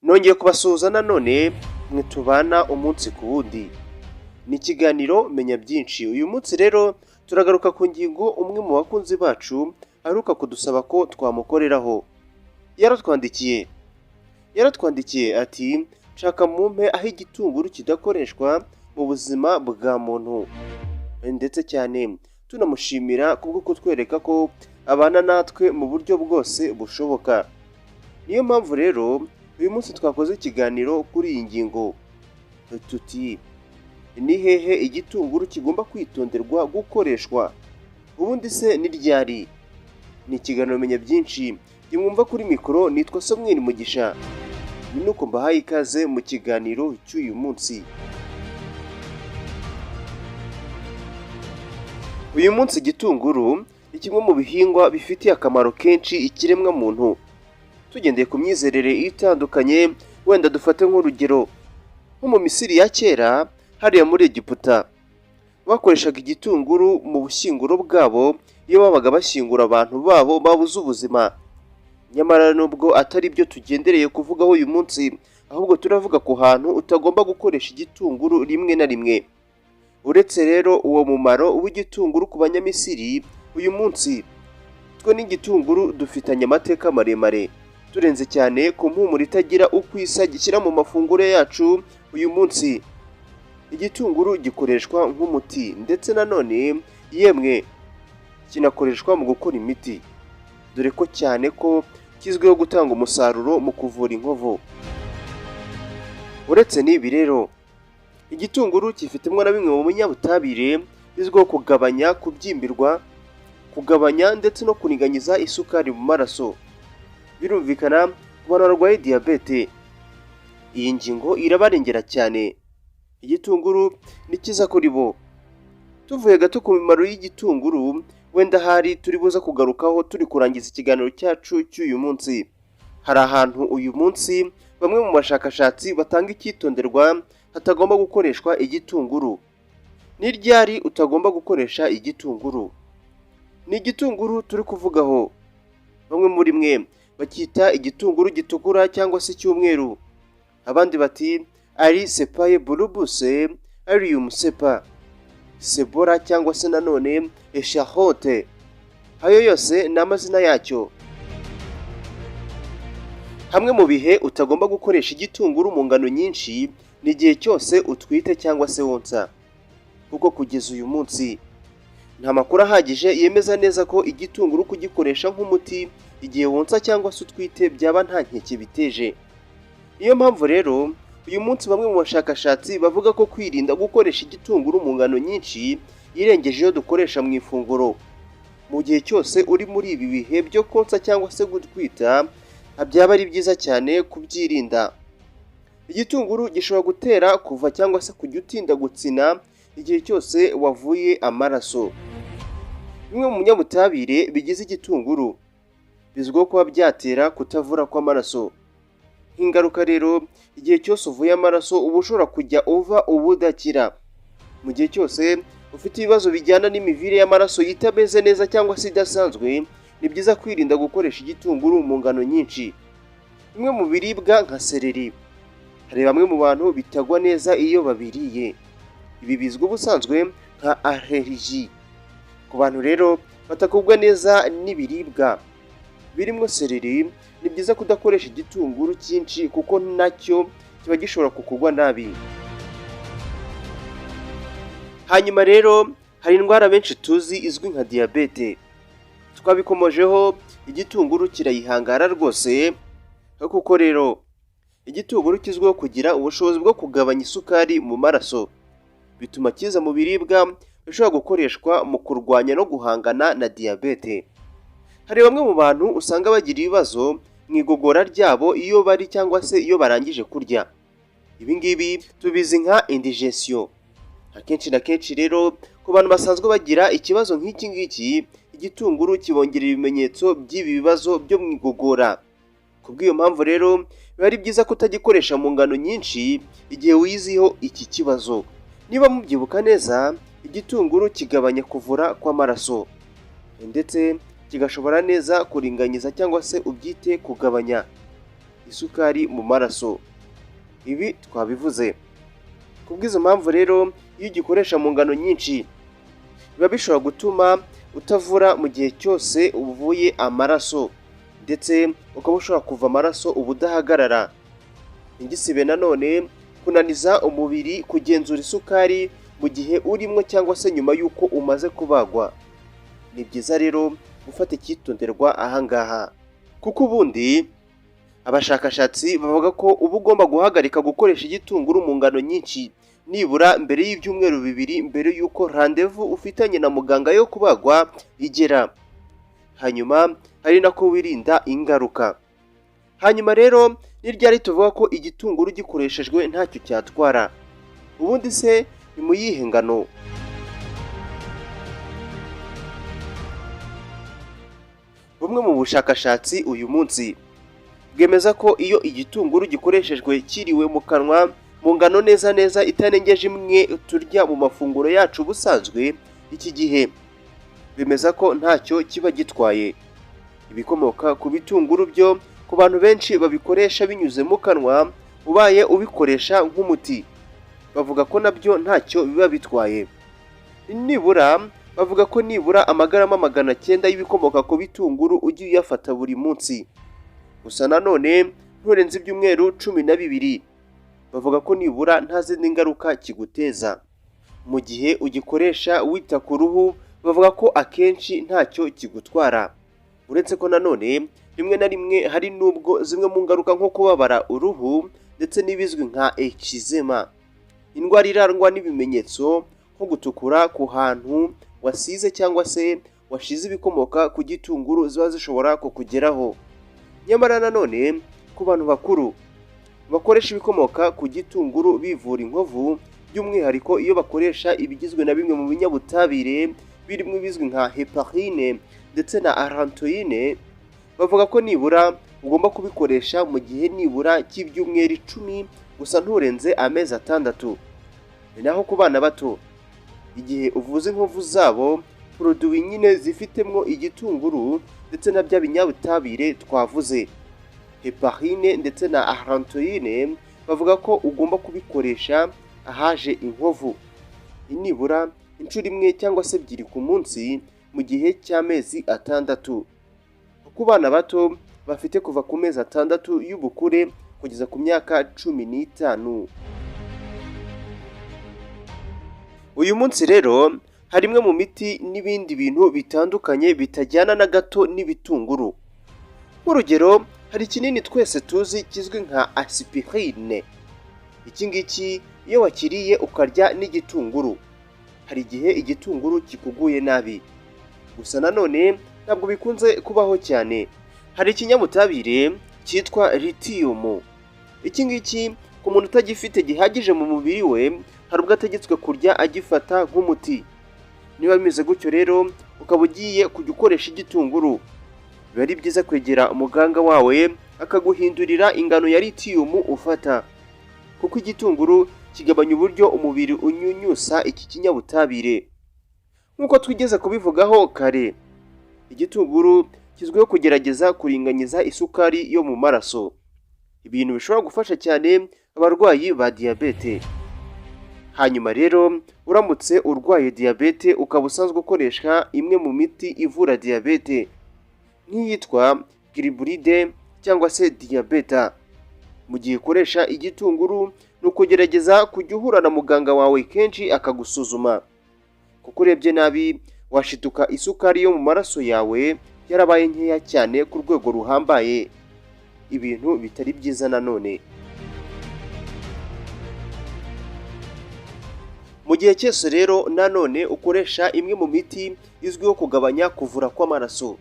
Nongeye kubasuhuza nanone mwe tubana umunsi ku wundi. Ni ikiganiro menya byinshi. Uyu munsi rero turagaruka ku ngingo umwe mu bakunzi bacu aheruka kudusaba ko twamukoreraho. Yaratwandikiye ati nshaka mumpe aho igitunguru kidakoreshwa mu buzima bwa muntu. Ndetse cyane tunamushimira kubwo kutwereka ko abana natwe mu buryo bwose bushoboka. Niyo mpamvu rero uyu munsi twakoze ikiganiro kuri iyi ngingo. Tuti ni hehe igitunguru kigomba kwitonderwa gukoreshwa? Ubundi se ni ryari? Ni ikiganiro menya byinshi kimwumva kuri mikoro, nitwa Mugisha. Ni nuko mbahaye ikaze mu kiganiro cy'uyu munsi. Uyu munsi igitunguru ni kimwe mu bihingwa bifitiye akamaro kenshi ikiremwa muntu. Tugendeye ku myizerere itandukanye, wenda dufate nk'urugero nko mu Misiri ya kera hariya muri Egiputa, bakoreshaga igitunguru mu bushyinguro bwabo iyo babaga bashyingura abantu babo babuze ubuzima. Nyamara nubwo atari byo tugendereye kuvugaho uyu munsi, ahubwo turavuga ku hantu utagomba gukoresha igitunguru rimwe na rimwe. Uretse rero uwo mumaro w'igitunguru ku banyamisiri, uyu munsi twe n'igitunguru dufitanye amateka maremare, turenze cyane ku mpumuro itagira uko isa gishyira mu mafunguro yacu. Uyu munsi igitunguru gikoreshwa nk'umuti, ndetse nanone yemwe kinakoreshwa mu gukora imiti, dore ko cyane ko kizwiho gutanga umusaruro mu kuvura inkovu. Uretse n'ibi rero, igitunguru kifitemo na bimwe mu binyabutabire bizwiho kugabanya kubyimbirwa, kugabanya ndetse no kuringaniza isukari mu maraso. Birumvikana ku bantu barwaye diyabete, iyi ngingo irabarengera cyane. Igitunguru ni cyiza kuri bo. Tuvuye gato ku mimaro y'igitunguru, wenda hari turi buza kugarukaho turi kurangiza ikiganiro cyacu cy'uyu munsi. Hari ahantu uyu munsi bamwe mu bashakashatsi batanga icyitonderwa hatagomba gukoreshwa igitunguru. Ni ryari utagomba gukoresha igitunguru? Ni igitunguru turi kuvugaho. Bamwe muri mwe bacyita igitunguru gitukura cyangwa se cy'umweru. Abandi bati ari sepaye bulubuse, arium sepa, sebora cyangwa se nanone eshahote. Ayo yose ni amazina yacyo. Hamwe mu bihe utagomba gukoresha igitunguru mu ngano nyinshi ni igihe cyose utwite cyangwa se wonsa, kuko kugeza uyu munsi nta makuru ahagije yemeza neza ko igitunguru kugikoresha nk'umuti igihe wonsa cyangwa se utwite byaba nta nkeke biteje. Niyo mpamvu rero uyu munsi bamwe mu bashakashatsi bavuga ko kwirinda gukoresha igitunguru mu ngano nyinshi irengeje iyo dukoresha mu ifunguro mu gihe cyose uri muri ibi bihe byo konsa cyangwa se gutwita, byaba ari byiza cyane kubyirinda. Igitunguru gishobora gutera kuva cyangwa se kujya utinda gutsina igihe cyose wavuye amaraso. Bimwe mu binyabutabire bigize igitunguru bizwiho kuba byatera kutavura kw'amaraso. Nk'ingaruka rero, igihe cyose uvuye amaraso uba ushobora kujya uva ubudakira. Mu gihe cyose ufite ibibazo bijyana n'imivire y'amaraso itameze neza cyangwa se idasanzwe, ni byiza kwirinda gukoresha igitunguru mu ngano nyinshi. Bimwe mu biribwa nka seleri, hari bamwe mu bantu bitagwa neza iyo babiriye. Ibi bizwi ubusanzwe nka allergie. Ku bantu rero batakubwa neza n'ibiribwa birimo seleri, ni byiza kudakoresha igitunguru cyinshi kuko nacyo kiba gishobora kukugwa nabi. Hanyuma rero hari indwara benshi tuzi izwi nka diyabete. Twabikomojeho, igitunguru kirayihangara rwose, kuko rero igitunguru kizwiho kugira ubushobozi bwo kugabanya isukari mu maraso, bituma kiza mu biribwa bishobora gukoreshwa mu kurwanya no guhangana na diyabete. Hari bamwe mu bantu usanga bagira ibibazo mu igogora ryabo iyo bari cyangwa se iyo barangije kurya. Ibi ngibi tubizi nka indigestion. Akenshi na kenshi rero ku bantu basanzwe bagira ikibazo nk'iki ngiki, igitunguru kibongerera ibimenyetso by'ibi bibazo byo mu igogora. Kubw'iyo mpamvu rero biba ari byiza kutagikoresha mu ngano nyinshi igihe wiyiziho iki kibazo. Niba mubyibuka neza, igitunguru kigabanya kuvura kw'amaraso, ndetse kigashobora neza kuringaniza cyangwa se ubyite kugabanya isukari mu maraso. Ibi twabivuze. Kubw'izo mpamvu rero iyo ugikoresha mu ngano nyinshi biba bishobora gutuma utavura mu gihe cyose uvuye amaraso, ndetse ukaba ushobora kuva amaraso ubudahagarara. Ingisibe nanone kunaniza umubiri kugenzura isukari mu gihe urimo cyangwa se nyuma y'uko umaze kubagwa. Ni byiza rero gufata icyitonderwa ahangaha, kuko ubundi abashakashatsi bavuga ko uba ugomba guhagarika gukoresha igitunguru mu ngano nyinshi nibura mbere y'ibyumweru 2 mbere y'uko randevu ufitanye na muganga yo kubagwa igera. Hanyuma hari nako wirinda ingaruka. Hanyuma rero ni ryari tuvuga ko igitunguru gikoreshejwe ntacyo cyatwara? Ubundi se ni mu yihe ngano? Bumwe mu bushakashatsi uyu munsi bwemeza ko iyo igitunguru gikoreshejwe kiriwe mu kanwa mu ngano neza itarengeje imwe turya mu mafunguro yacu busanzwe, iki gihe bemeza ko ntacyo kiba gitwaye. Ibikomoka ku bitunguru byo ku bantu benshi babikoresha binyuze mu kanwa, ubaye ubikoresha nk'umuti bavuga ko nabyo ntacyo biba bitwaye. Bavuga ko nibura amagarama 900 y'ibikomoka ku bitunguru ugiye uyafata buri munsi. Gusa nanone nturenze ibyumweru 12. Bavuga ko nibura nta zindi ngaruka kiguteza. Mu gihe ugikoresha wita ku ruhu, bavuga ko akenshi ntacyo kigutwara. Uretse ko nanone rimwe na rimwe hari nubwo zimwe mu ngaruka nko kubabara uruhu ndetse n'ibizwi nka eczema, indwara irangwa n'ibimenyetso nko gutukura ku hantu wasize cyangwa se washize ibikomoka ku gitunguru ziba zishobora kukugeraho. Nyamara nanone ku bantu bakuru bakoresha ibikomoka ku gitunguru bivura inkovu, by'umwihariko iyo bakoresha ibigizwe na bimwe mu binyabutabire birimo ibizwi nka heparine ndetse na arantoine, bavuga ko nibura ugomba kubikoresha mu gihe nibura cy'ibyumweru 10 gusa nturenze amezi 6. Ni naho ku bana bato igihe uvuze inkovu zabo, produit nyine zifitemo igitunguru ndetse na bya binyabutabire twavuze heparine ndetse na arantoine, bavuga ko ugomba kubikoresha ahaje inkovu nibura inshuro 1 cyangwa se 2 ku munsi mu gihe cy'amezi 6. Ku bana bato bafite kuva ku mezi 6 y'ubukure kugeza ku myaka 15. Uyu munsi rero hari imwe mu miti n'ibindi bintu bitandukanye bitajyana na gato n'ibitunguru. Nk'urugero, hari kinini twese tuzi kizwi nka aspirine. Iki ngiki iyo wakiriye ukarya n'igitunguru, hari igihe igitunguru kikuguye nabi. Gusa nanone ntabwo bikunze kubaho cyane. Hari ikinyabutabire cyitwa lithium. Iki ngiki ku muntu utagifite gihagije mu mubiri we, hari ubwo ategetswe kurya agifata nk'umuti. Niba bimeze gutyo rero ukaba ugiye kujya ukoresha igitunguru, biba ari byiza kwegera umuganga wawe akaguhindurira ingano ya lithium ufata, kuko igitunguru kigabanya uburyo umubiri unyunyusa iki kinyabutabire. Nk'uko twigeze kubivugaho kare, igitunguru kizwiho kugerageza kuringaniza isukari yo mu maraso, ibintu bishobora gufasha cyane abarwayi ba diyabete. Hanyuma rero uramutse urwaye diyabete ukaba usanzwe ukoresha imwe mu miti ivura diyabete nk'iyitwa giliburide cyangwa se diyabeta, mu gihe ukoresha igitunguru ni ukugerageza kujya uhura na muganga wawe kenshi akagusuzuma, kuko urebye nabi washituka isukari yo mu maraso yawe yarabaye nkeya cyane ku rwego ruhambaye, ibintu bitari byiza nanone. Mu gihe cyose rero nanone ukoresha imwe mu miti izwiho kugabanya kuvura kw'amaraso,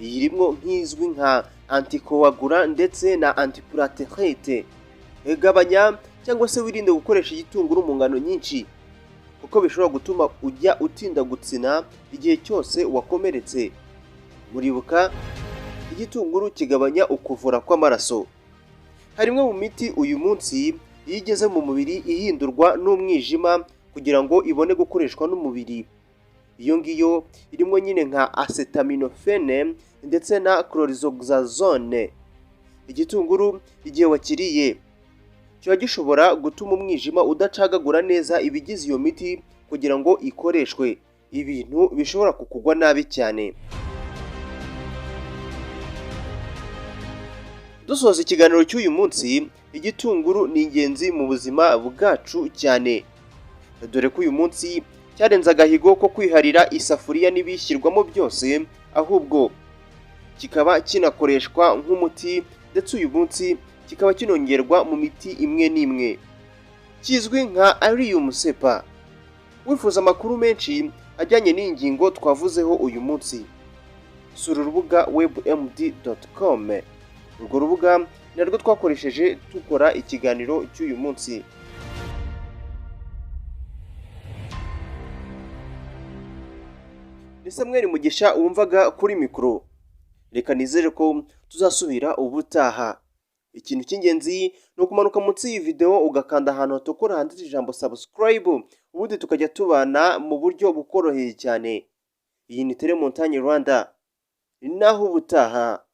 iyi irimo nk'izwi nka anticoagula ndetse na antiplaterite. Gabanya cyangwa se wirinde gukoresha igitunguru mu ngano nyinshi, kuko bishobora gutuma ujya utinda gutsina igihe cyose wakomeretse. Muribuka, igitunguru kigabanya ukuvura kw'amaraso. Hari imwe mu miti uyu munsi iyo igeze mu mubiri ihindurwa n'umwijima kugira ngo ibone gukoreshwa n'umubiri. Iyo ngiyo irimo nyine nka acetaminophen ndetse na chlorzoxazone. igitunguru igihe wakiriye kiba gishobora gutuma umwijima udacagagura neza ibigize iyo miti kugira ngo ikoreshwe, ibintu bishobora kukugwa nabi cyane. Dusoza ikiganiro cy'uyu munsi, igitunguru ni ingenzi mu buzima bwacu cyane, dore ko uyu munsi cyarenze agahigo ko kwiharira isafuriya n'ibishyirwamo byose, ahubwo kikaba kinakoreshwa nk'umuti ndetse uyu munsi kikaba kinongerwa mu miti imwe n'imwe, kizwi nka allium cepa. Wifuza amakuru menshi ajyanye n'iyi ngingo twavuzeho uyu munsi, sura urubuga webmd.com. urwo rubuga narwo twakoresheje dukora ikiganiro cy'uyu munsi. Ni Samuel Mugisha wumvaga kuri mikoro. Reka nizere ko tuzasubira ubutaha. Ikintu cy'ingenzi ni ukumanuka munsi y'iyi video ugakanda ahantu hatukura handitse ijambo subscribe, ubundi tukajya tubana mu buryo bukoroheye cyane. Iyi ni Tele Montagne Rwanda. Naho ubutaha.